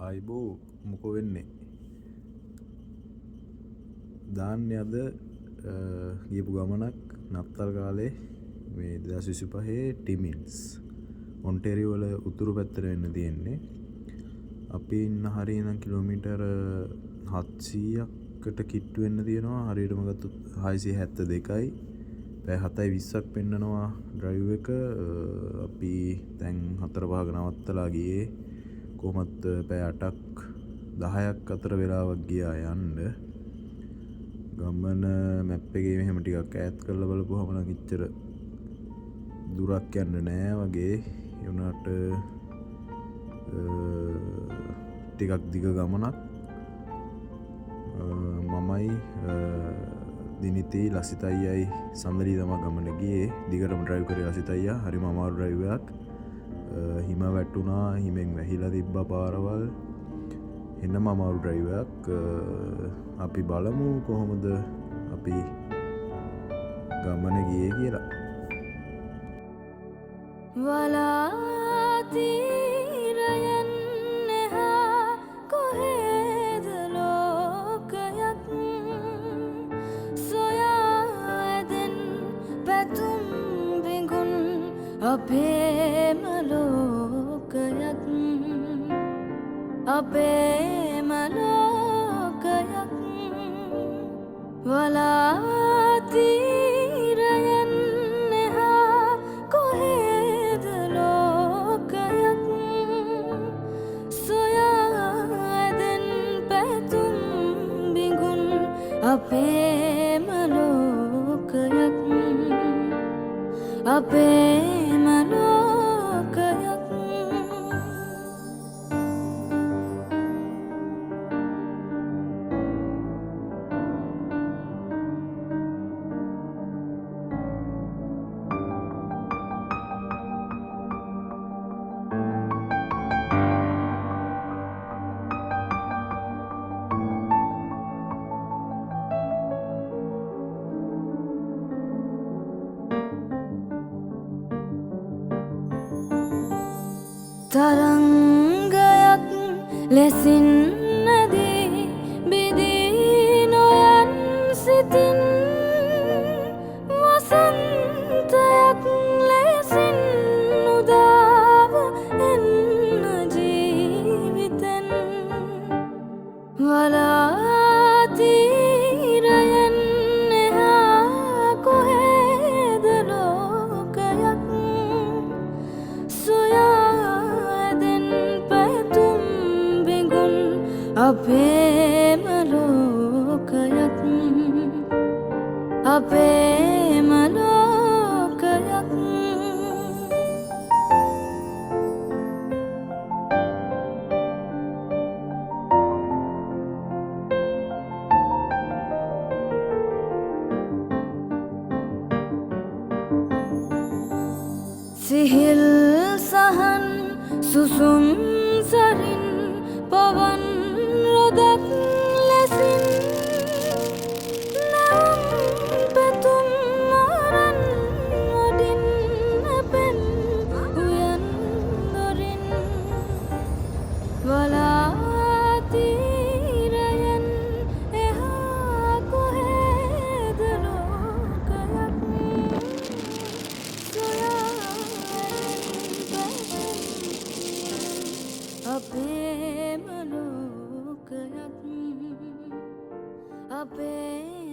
ආයිබෝ මොකෝ වෙන්නේ දාන්නේ අද ගියපු ගමනක් නත්තල් කාලේ මේ 2025 ටිමින්ස් ඔන්ටේරියෝ වල උතුරු පැත්තට වෙන්න තියෙන්නේ අපි ඉන්න හරිය නම් කිලෝමීටර් 700කට කිට්ටු වෙන්න තියෙනවා හරියටම ගත්තොත් 672යි පැය 7:20ක් පෙන්නනවා ඩ්‍රයිව් එක අපි දැන් 4:05ක නවත්තලා ගියේ කොහොමත් පැය 8ක් 10ක් අතර වෙලාවක් ගියා යන්න ගමන මැප් එකේ මෙහෙම ටිකක් ඈත් කරලා බලපුවම නම් ඉච්චර දුරක් යන්න නෑ වගේ ඒ වුණාට ටිකක් දිග ගමනක් මමයි දිනිතී ලසිත අයියයි සඳලී තමයි ගමන ගියේ දිගටම ඩ්‍රයිව් කරේ ලසිත අයියා හරිම අමාරු ඩ්‍රයිව් එකක් හිම වැටුණා හිමෙන් වැහිලා තිබ්බා පාරවල් එන්නම අමාරු ඩ්‍රයිව් එකක් අපි බලමු කොහොමද අපි ගමන ගියේ කියලා වලාතිරයන් එහා කොහෙද ලෝකයක් සොයා ඇදෙන් පැතුම් බිඟුන් අපේම ලෝකයක් අපේම ලෝකයක් වලාතිරයන් එහා කොහෙද ලෝකයක් සොයා ඇදෙන් පැතුම් බිඟුන් අපේම ලෝකයක් අපේම ලෝකයක් තරංගයක් ලෙසින් නැදී බිදී නොයන් සිතින් වසන්තයක් ලෙසින් උදාව එන්න ජීවිතෙන් වලාතිරයන් එහා කොහෙද ලෝකයක් සොයා අපේම ලෝකයක් අපේම ලෝකයක් සිහිල් සහන් සුසුම් සරින් පවන් රොදක් ලෙසින් නැවුම් පැතුම් අරන් වඩින් අපෙන් උයන් දොරින් වලාතිරයන් එහා කොහෙද ලෝකයක් සොයා අපේම ලෝකයක් අපේ